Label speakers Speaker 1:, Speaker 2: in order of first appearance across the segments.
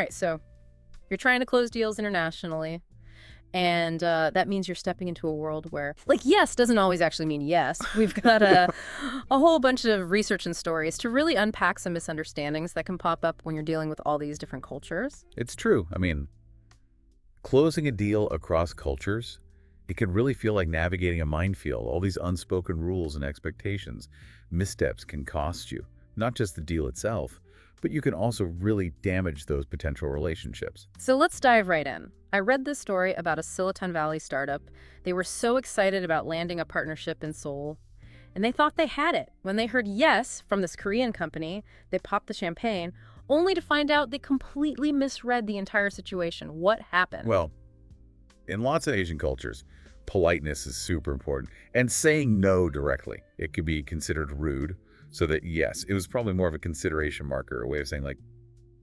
Speaker 1: right, so you're trying to close deals internationally, and that means you're stepping into a world where, like, yes doesn't always actually mean yes. We've got a whole bunch of research and stories to really unpack some misunderstandings that can pop up when you're dealing with all these different cultures.
Speaker 2: It's true. I mean, closing a deal across cultures, it can really feel like navigating a minefield. All these unspoken rules and expectations. Missteps can cost you, not just the deal itself, but you can also really damage those potential relationships.
Speaker 1: So let's dive right in. I read this story about a Silicon Valley startup. They were so excited about landing a partnership in Seoul, and they thought they had it. When they heard yes from this Korean company, they popped the champagne, only to find out they completely misread the entire situation. What happened?
Speaker 2: Well, in lots of Asian cultures, politeness is super important. And saying no directly, it could be considered rude. So that, yes, it was probably more of a consideration marker, a way of saying, like,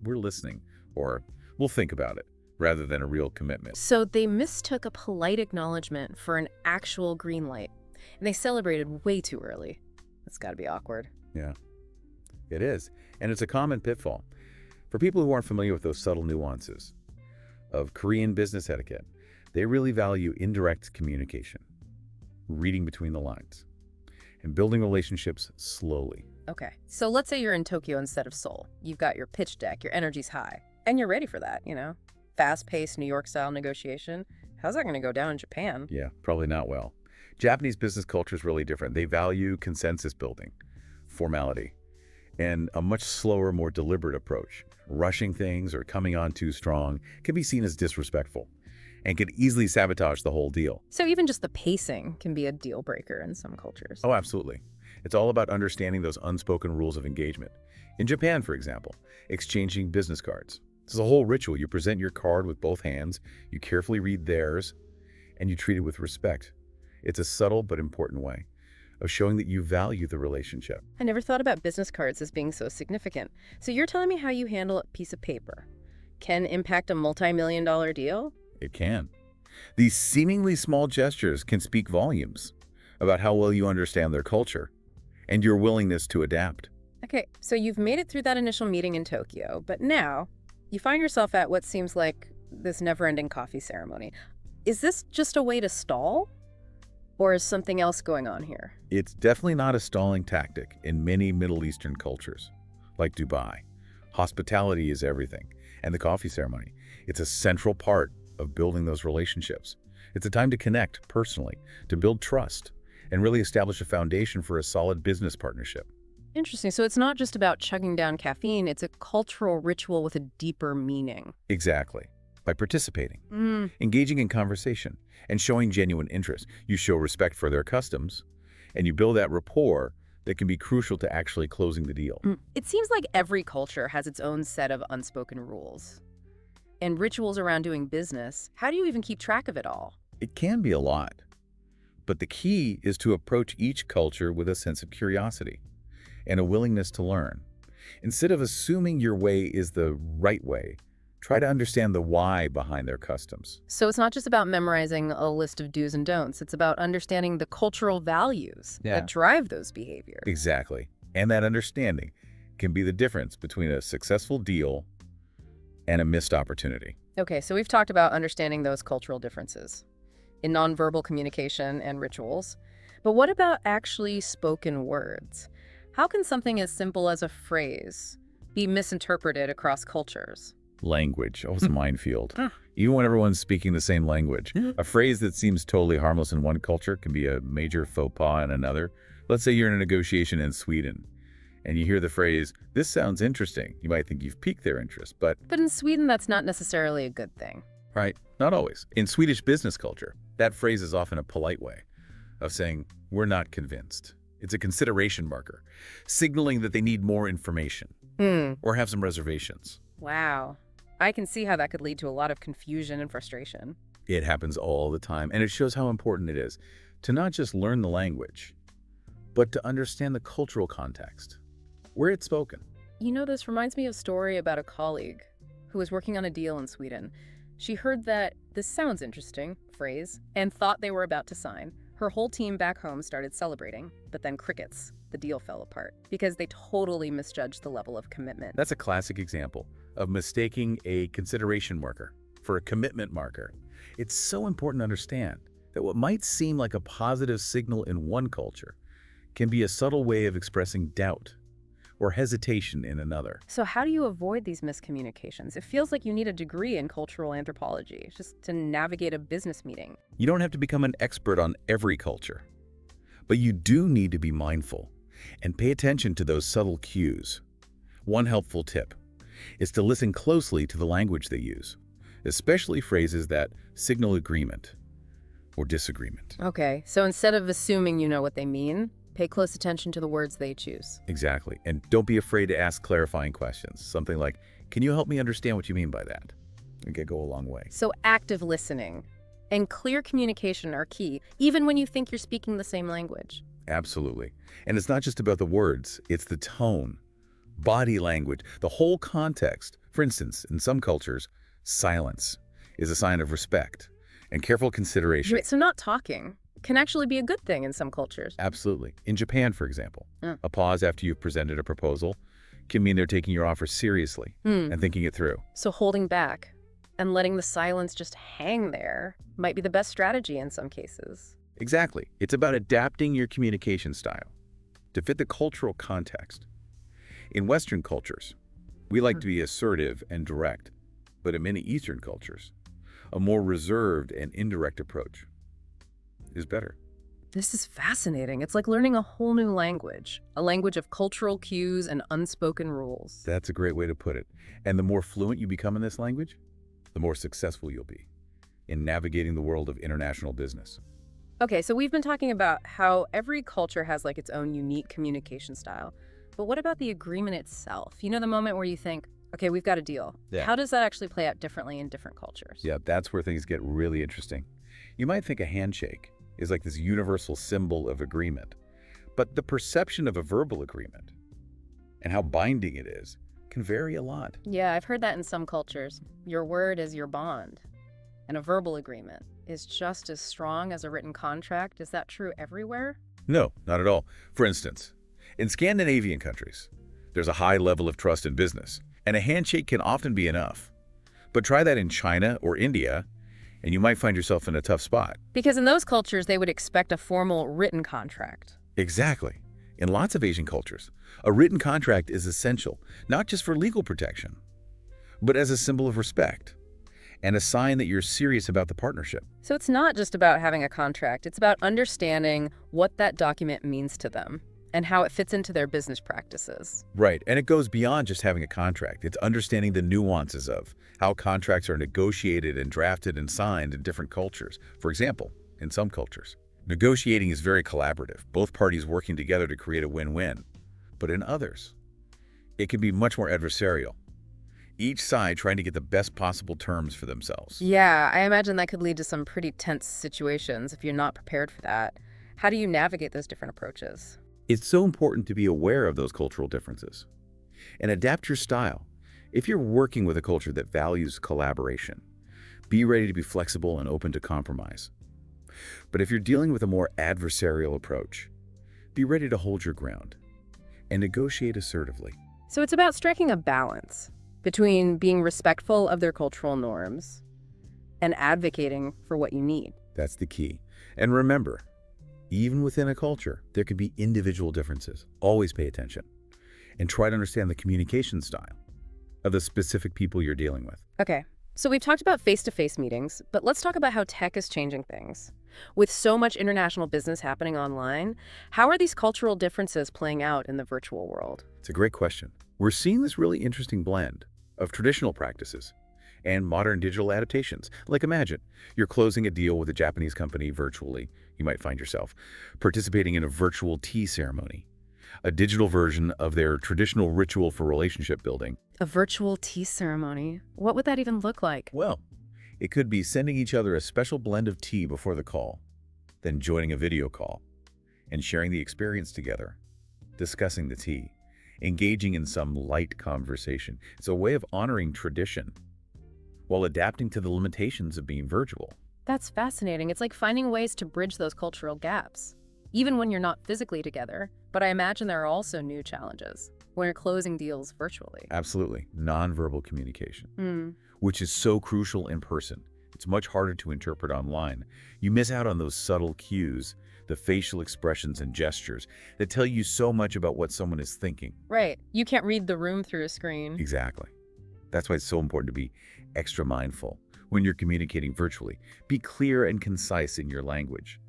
Speaker 2: we're listening, or we'll think about it, rather than a real commitment.
Speaker 1: So they mistook a polite acknowledgement for an actual green light, and they celebrated way too early. That's got to be awkward.
Speaker 2: Yeah, it is. And it's a common pitfall. For people who aren't familiar with those subtle nuances of Korean business etiquette, they really value indirect communication, reading between the lines, and building relationships slowly.
Speaker 1: Okay, so let's say you're in Tokyo instead of Seoul. You've got your pitch deck, your energy's high, and you're ready for that, fast-paced New York-style negotiation. How's that going to go down in Japan?
Speaker 2: Yeah, probably not well. Japanese business culture is really different. They value consensus building, formality, and a much slower, more deliberate approach. Rushing things or coming on too strong can be seen as disrespectful and can easily sabotage the whole deal.
Speaker 1: So even just the pacing can be a deal breaker in some cultures.
Speaker 2: Oh, absolutely. It's all about understanding those unspoken rules of engagement. In Japan, for example, exchanging business cards. This is a whole ritual. You present your card with both hands, you carefully read theirs, and you treat it with respect. It's a subtle but important way of showing that you value the relationship.
Speaker 1: I never thought about business cards as being so significant. So you're telling me how you handle a piece of paper can impact a multi-million-dollar deal?
Speaker 2: It can. These seemingly small gestures can speak volumes about how well you understand their culture and your willingness to adapt.
Speaker 1: Okay, so you've made it through that initial meeting in Tokyo, but now you find yourself at what seems like this never-ending coffee ceremony. Is this just a way to stall? Or is something else going on here?
Speaker 2: It's definitely not a stalling tactic in many Middle Eastern cultures, like Dubai. Hospitality is everything, and the coffee ceremony. It's a central part of building those relationships. It's a time to connect personally, to build trust, and really establish a foundation for a solid business partnership.
Speaker 1: Interesting. So it's not just about chugging down caffeine, it's a cultural ritual with a deeper meaning.
Speaker 2: Exactly. By participating, engaging in conversation, and showing genuine interest, you show respect for their customs, and you build that rapport that can be crucial to actually closing the deal.
Speaker 1: It seems like every culture has its own set of unspoken rules and rituals around doing business. How do you even keep track of it all?
Speaker 2: It can be a lot, but the key is to approach each culture with a sense of curiosity and a willingness to learn. Instead of assuming your way is the right way, try to understand the why behind their customs.
Speaker 1: So it's not just about memorizing a list of do's and don'ts. It's about understanding the cultural values that drive those behaviors.
Speaker 2: Exactly. And that understanding can be the difference between a successful deal and a missed opportunity.
Speaker 1: Okay, so we've talked about understanding those cultural differences in nonverbal communication and rituals. But what about actually spoken words? How can something as simple as a phrase be misinterpreted across cultures?
Speaker 2: Language. Oh, it's a minefield. Even when everyone's speaking the same language, a phrase that seems totally harmless in one culture can be a major faux pas in another. Let's say you're in a negotiation in Sweden, and you hear the phrase, "This sounds interesting." You might think you've piqued their interest, but
Speaker 1: in Sweden, that's not necessarily a good thing.
Speaker 2: right, not always. In Swedish business culture, that phrase is often a polite way of saying, "We're not convinced." It's a consideration marker, signaling that they need more information or have some reservations.
Speaker 1: Wow. I can see how that could lead to a lot of confusion and frustration.
Speaker 2: It happens all the time, and it shows how important it is to not just learn the language, but to understand the cultural context, where it's spoken.
Speaker 1: This reminds me of a story about a colleague who was working on a deal in Sweden. She heard that "this sounds interesting" phrase and thought they were about to sign. Her whole team back home started celebrating, but then crickets. The deal fell apart because they totally misjudged the level of commitment.
Speaker 2: That's a classic example of mistaking a consideration marker for a commitment marker. It's so important to understand that what might seem like a positive signal in one culture can be a subtle way of expressing doubt or hesitation in another.
Speaker 1: So how do you avoid these miscommunications? It feels like you need a degree in cultural anthropology just to navigate a business meeting.
Speaker 2: You don't have to become an expert on every culture, but you do need to be mindful and pay attention to those subtle cues. One helpful tip is to listen closely to the language they use, especially phrases that signal agreement or disagreement.
Speaker 1: Okay, so instead of assuming you know what they mean, pay close attention to the words they choose.
Speaker 2: Exactly. And don't be afraid to ask clarifying questions. Something like, can you help me understand what you mean by that? It can go a long way.
Speaker 1: So active listening and clear communication are key, even when you think you're speaking the same language.
Speaker 2: Absolutely. And it's not just about the words, it's the tone, body language, the whole context. For instance, in some cultures, silence is a sign of respect and careful consideration.
Speaker 1: Right, so not talking can actually be a good thing in some cultures.
Speaker 2: Absolutely. In Japan, for example,
Speaker 1: Mm.
Speaker 2: a pause after you've presented a proposal can mean they're taking your offer seriously and thinking it through.
Speaker 1: So holding back and letting the silence just hang there might be the best strategy in some cases.
Speaker 2: Exactly. It's about adapting your communication style to fit the cultural context. In Western cultures, we like to be assertive and direct, but in many Eastern cultures, a more reserved and indirect approach is better.
Speaker 1: This is fascinating. It's like learning a whole new language, a language of cultural cues and unspoken rules.
Speaker 2: That's a great way to put it. And the more fluent you become in this language, the more successful you'll be in navigating the world of international business.
Speaker 1: Okay, so we've been talking about how every culture has like its own unique communication style. But what about the agreement itself? You know, the moment where you think, okay, we've got a deal.
Speaker 2: Yeah.
Speaker 1: How does that actually play out differently in different cultures?
Speaker 2: Yeah, that's where things get really interesting. You might think a handshake is like this universal symbol of agreement, but the perception of a verbal agreement and how binding it is can vary a lot.
Speaker 1: Yeah, I've heard that in some cultures. Your word is your bond. And a verbal agreement is just as strong as a written contract. Is that true everywhere?
Speaker 2: No, not at all. For instance, in Scandinavian countries, there's a high level of trust in business, and a handshake can often be enough. But try that in China or India, and you might find yourself in a tough spot.
Speaker 1: Because in those cultures, they would expect a formal written contract.
Speaker 2: Exactly. In lots of Asian cultures, a written contract is essential, not just for legal protection, but as a symbol of respect and a sign that you're serious about the partnership.
Speaker 1: So it's not just about having a contract. It's about understanding what that document means to them and how it fits into their business practices.
Speaker 2: Right, and it goes beyond just having a contract. It's understanding the nuances of how contracts are negotiated and drafted and signed in different cultures. For example, in some cultures, negotiating is very collaborative, both parties working together to create a win-win. But in others, it can be much more adversarial, each side trying to get the best possible terms for themselves.
Speaker 1: Yeah, I imagine that could lead to some pretty tense situations if you're not prepared for that. How do you navigate those different approaches?
Speaker 2: It's so important to be aware of those cultural differences and adapt your style. If you're working with a culture that values collaboration, be ready to be flexible and open to compromise. But if you're dealing with a more adversarial approach, be ready to hold your ground and negotiate assertively.
Speaker 1: So it's about striking a balance between being respectful of their cultural norms and advocating for what you need.
Speaker 2: That's the key. And remember, even within a culture, there can be individual differences. Always pay attention and try to understand the communication style of the specific people you're dealing with.
Speaker 1: Okay, so we've talked about face-to-face meetings, but let's talk about how tech is changing things. With so much international business happening online, how are these cultural differences playing out in the virtual world?
Speaker 2: It's a great question. We're seeing this really interesting blend of traditional practices and modern digital adaptations. Like imagine, you're closing a deal with a Japanese company virtually. You might find yourself participating in a virtual tea ceremony, a digital version of their traditional ritual for relationship building.
Speaker 1: A virtual tea ceremony? What would that even look like?
Speaker 2: Well, it could be sending each other a special blend of tea before the call, then joining a video call and sharing the experience together, discussing the tea, engaging in some light conversation. It's a way of honoring tradition while adapting to the limitations of being virtual.
Speaker 1: That's fascinating. It's like finding ways to bridge those cultural gaps, even when you're not physically together. But I imagine there are also new challenges when you're closing deals virtually.
Speaker 2: Absolutely. Nonverbal communication,
Speaker 1: Hmm.
Speaker 2: which is so crucial in person. It's much harder to interpret online. You miss out on those subtle cues, the facial expressions and gestures that tell you so much about what someone is thinking.
Speaker 1: Right. You can't read the room through a screen.
Speaker 2: Exactly. That's why it's so important to be extra mindful when you're communicating virtually. Be clear and concise in your language.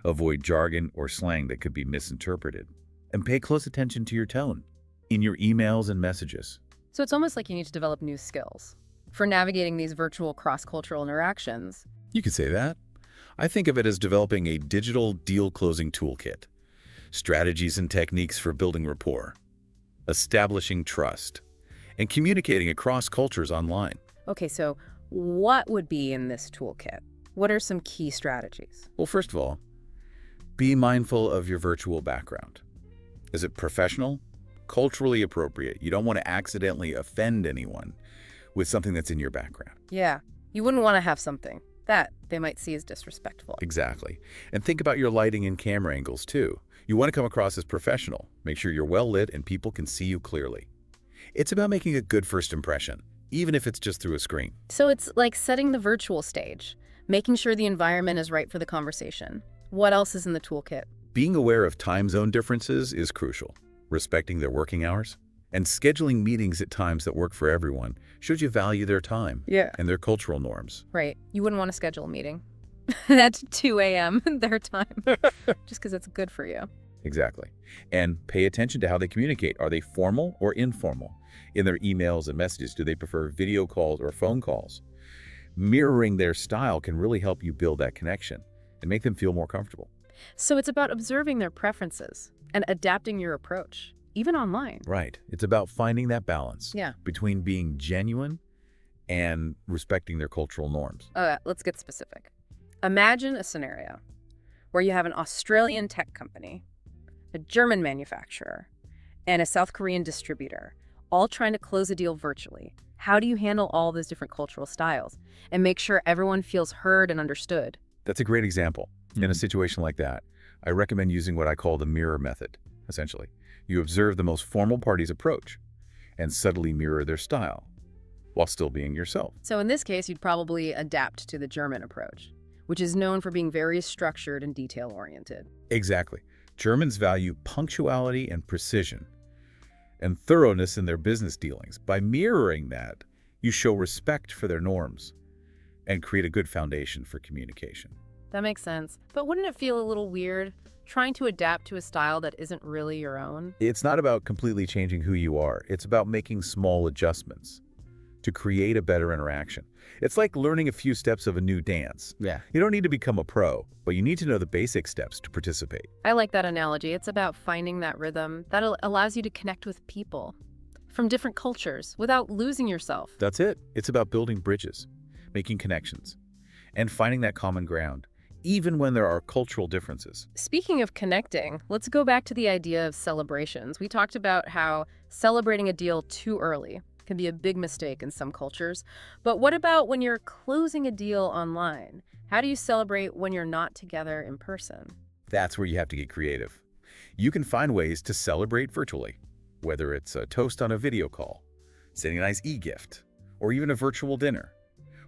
Speaker 2: Avoid jargon or slang that could be misinterpreted. And pay close attention to your tone in your emails and messages.
Speaker 1: So it's almost like you need to develop new skills for navigating these virtual cross-cultural interactions.
Speaker 2: You could say that. I think of it as developing a digital deal-closing toolkit. Strategies and techniques for building rapport, establishing trust, and communicating across cultures online.
Speaker 1: Okay, so what would be in this toolkit? What are some key strategies?
Speaker 2: Well, first of all, be mindful of your virtual background. Is it professional? Culturally appropriate? You don't want to accidentally offend anyone with something that's in your background.
Speaker 1: Yeah, you wouldn't want to have something that they might see as disrespectful.
Speaker 2: Exactly. And think about your lighting and camera angles, too. You want to come across as professional. Make sure you're well lit and people can see you clearly. It's about making a good first impression, even if it's just through a screen.
Speaker 1: So it's like setting the virtual stage, making sure the environment is right for the conversation. What else is in the toolkit?
Speaker 2: Being aware of time zone differences is crucial. Respecting their working hours and scheduling meetings at times that work for everyone shows you value their time
Speaker 1: Yeah.
Speaker 2: and their cultural norms.
Speaker 1: Right. You wouldn't want to schedule a meeting at 2 a.m. their time, just because it's good for you.
Speaker 2: Exactly. And pay attention to how they communicate. Are they formal or informal? In their emails and messages, do they prefer video calls or phone calls? Mirroring their style can really help you build that connection and make them feel more comfortable.
Speaker 1: So it's about observing their preferences and adapting your approach, even online.
Speaker 2: Right. It's about finding that balance
Speaker 1: Yeah.
Speaker 2: between being genuine and respecting their cultural norms.
Speaker 1: Let's get specific. Imagine a scenario where you have an Australian tech company, a German manufacturer, and a South Korean distributor, all trying to close a deal virtually. How do you handle all those different cultural styles and make sure everyone feels heard and understood?
Speaker 2: That's a great example. In a situation like that, I recommend using what I call the mirror method, essentially. You observe the most formal party's approach and subtly mirror their style while still being yourself.
Speaker 1: So in this case, you'd probably adapt to the German approach, which is known for being very structured and detail-oriented.
Speaker 2: Exactly. Germans value punctuality and precision and thoroughness in their business dealings. By mirroring that, you show respect for their norms and create a good foundation for communication.
Speaker 1: That makes sense. But wouldn't it feel a little weird trying to adapt to a style that isn't really your own?
Speaker 2: It's not about completely changing who you are. It's about making small adjustments to create a better interaction. It's like learning a few steps of a new dance.
Speaker 3: Yeah.
Speaker 2: You don't need to become a pro, but you need to know the basic steps to participate.
Speaker 1: I like that analogy. It's about finding that rhythm that allows you to connect with people from different cultures without losing yourself.
Speaker 2: That's it. It's about building bridges, making connections, and finding that common ground, even when there are cultural differences.
Speaker 1: Speaking of connecting, let's go back to the idea of celebrations. We talked about how celebrating a deal too early can be a big mistake in some cultures. But what about when you're closing a deal online? How do you celebrate when you're not together in person?
Speaker 2: That's where you have to get creative. You can find ways to celebrate virtually, whether it's a toast on a video call, sending a nice e-gift, or even a virtual dinner,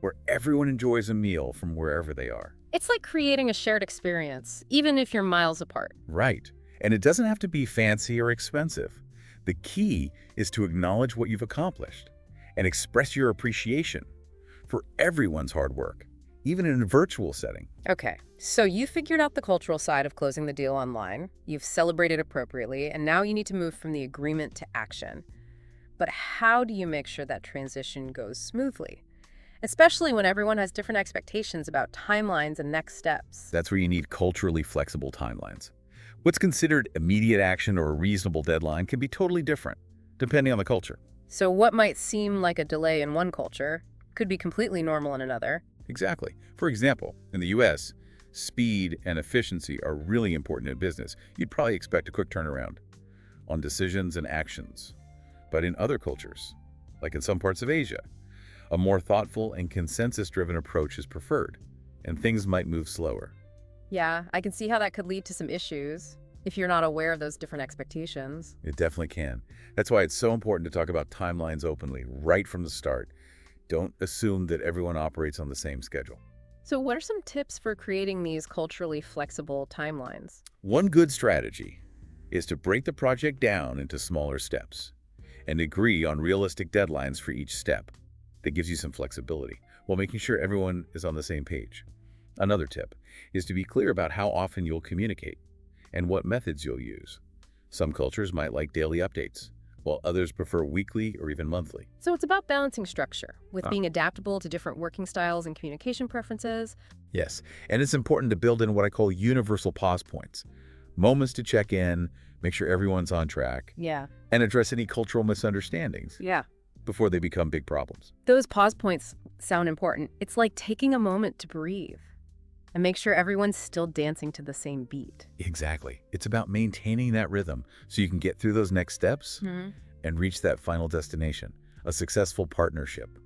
Speaker 2: where everyone enjoys a meal from wherever they are.
Speaker 1: It's like creating a shared experience, even if you're miles apart.
Speaker 2: Right. And it doesn't have to be fancy or expensive. The key is to acknowledge what you've accomplished and express your appreciation for everyone's hard work, even in a virtual setting.
Speaker 1: Okay, so you figured out the cultural side of closing the deal online, you've celebrated appropriately, and now you need to move from the agreement to action. But how do you make sure that transition goes smoothly? Especially when everyone has different expectations about timelines and next steps.
Speaker 2: That's where you need culturally flexible timelines. What's considered immediate action or a reasonable deadline can be totally different, depending on the culture.
Speaker 1: So what might seem like a delay in one culture could be completely normal in another.
Speaker 2: Exactly. For example, in the US, speed and efficiency are really important in business. You'd probably expect a quick turnaround on decisions and actions. But in other cultures, like in some parts of Asia, a more thoughtful and consensus-driven approach is preferred, and things might move slower.
Speaker 1: Yeah, I can see how that could lead to some issues if you're not aware of those different expectations.
Speaker 2: It definitely can. That's why it's so important to talk about timelines openly, right from the start. Don't assume that everyone operates on the same schedule.
Speaker 1: So what are some tips for creating these culturally flexible timelines?
Speaker 2: One good strategy is to break the project down into smaller steps and agree on realistic deadlines for each step. That gives you some flexibility while making sure everyone is on the same page. Another tip is to be clear about how often you'll communicate and what methods you'll use. Some cultures might like daily updates, while others prefer weekly or even monthly.
Speaker 1: So it's about balancing structure with being adaptable to different working styles and communication preferences.
Speaker 2: Yes, and it's important to build in what I call universal pause points. Moments to check in, make sure everyone's on track,
Speaker 1: Yeah.
Speaker 2: and address any cultural misunderstandings
Speaker 1: Yeah.
Speaker 2: before they become big problems.
Speaker 1: Those pause points sound important. It's like taking a moment to breathe and make sure everyone's still dancing to the same beat.
Speaker 2: Exactly. It's about maintaining that rhythm so you can get through those next steps and reach that final destination, a successful partnership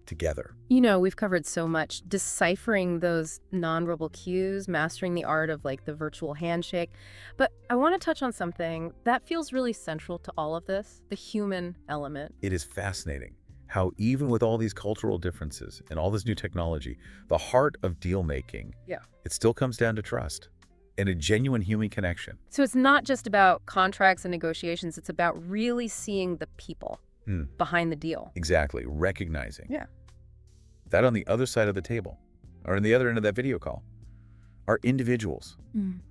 Speaker 2: together.
Speaker 1: You know, we've covered so much, deciphering those nonverbal cues, mastering the art of like the virtual handshake. But I want to touch on something that feels really central to all of this, the human element.
Speaker 2: It is fascinating how even with all these cultural differences and all this new technology, the heart of deal making, it still comes down to trust and a genuine human connection.
Speaker 1: So it's not just about contracts and negotiations, it's about really seeing the people behind the deal.
Speaker 2: Exactly. Recognizing that on the other side of the table, or in the other end of that video call, are individuals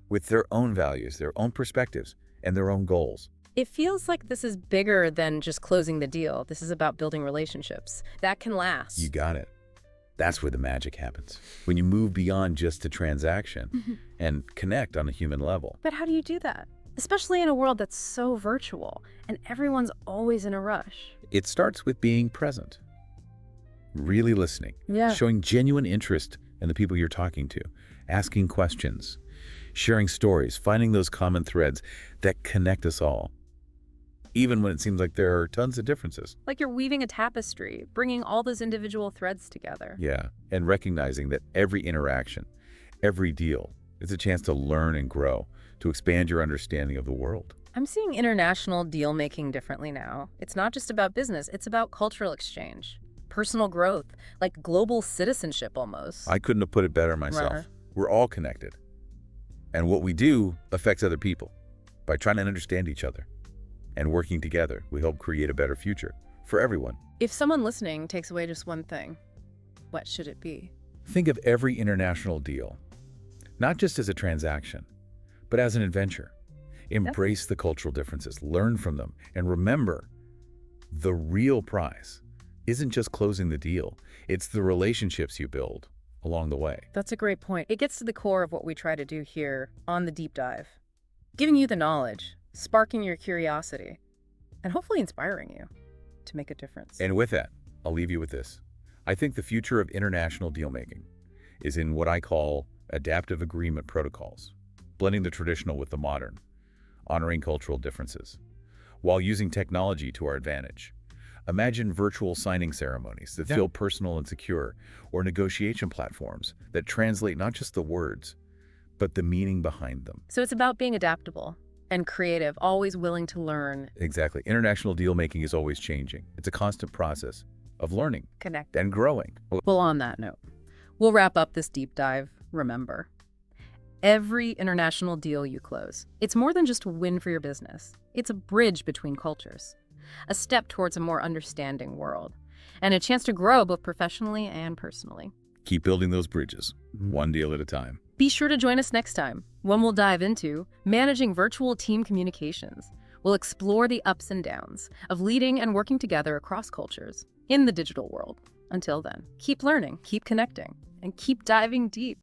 Speaker 2: with their own values, their own perspectives, and their own goals.
Speaker 1: It feels like this is bigger than just closing the deal. This is about building relationships that can last.
Speaker 2: You got it. That's where the magic happens. When you move beyond just a transaction and connect on a human level.
Speaker 1: But how do you do that? Especially in a world that's so virtual and everyone's always in a rush.
Speaker 2: It starts with being present, really listening,
Speaker 1: Yeah.
Speaker 2: showing genuine interest in the people you're talking to, asking questions, sharing stories, finding those common threads that connect us all, even when it seems like there are tons of differences.
Speaker 1: Like you're weaving a tapestry, bringing all those individual threads together.
Speaker 2: Yeah, and recognizing that every interaction, every deal is a chance to learn and grow, to expand your understanding of the world.
Speaker 1: I'm seeing international deal making differently now. It's not just about business, it's about cultural exchange, personal growth, like global citizenship almost.
Speaker 2: I couldn't have put it better myself.
Speaker 1: Right.
Speaker 2: We're all connected. And what we do affects other people. By trying to understand each other and working together, we help create a better future for everyone.
Speaker 1: If someone listening takes away just one thing, what should it be?
Speaker 2: Think of every international deal, not just as a transaction, but as an adventure. Embrace the cultural differences, learn from them, and remember, the real prize isn't just closing the deal, it's the relationships you build along the way.
Speaker 1: That's a great point. It gets to the core of what we try to do here on the deep dive. Giving you the knowledge, sparking your curiosity, and hopefully inspiring you to make a difference.
Speaker 2: And with that, I'll leave you with this. I think the future of international deal-making is in what I call adaptive agreement protocols, blending the traditional with the modern, honoring cultural differences, while using technology to our advantage. Imagine virtual signing ceremonies that feel personal and secure, or negotiation platforms that translate not just the words, but the meaning behind them.
Speaker 1: So it's about being adaptable and creative, always willing to learn.
Speaker 2: Exactly. International deal-making is always changing. It's a constant process of learning
Speaker 1: Connect.
Speaker 2: and growing.
Speaker 1: Well, on that note, we'll wrap up this deep dive. Remember, every international deal you close, it's more than just a win for your business. It's a bridge between cultures, a step towards a more understanding world, and a chance to grow both professionally and personally.
Speaker 2: Keep building those bridges, one deal at a time.
Speaker 1: Be sure to join us next time when we'll dive into managing virtual team communications. We'll explore the ups and downs of leading and working together across cultures in the digital world. Until then, keep learning, keep connecting, and keep diving deep.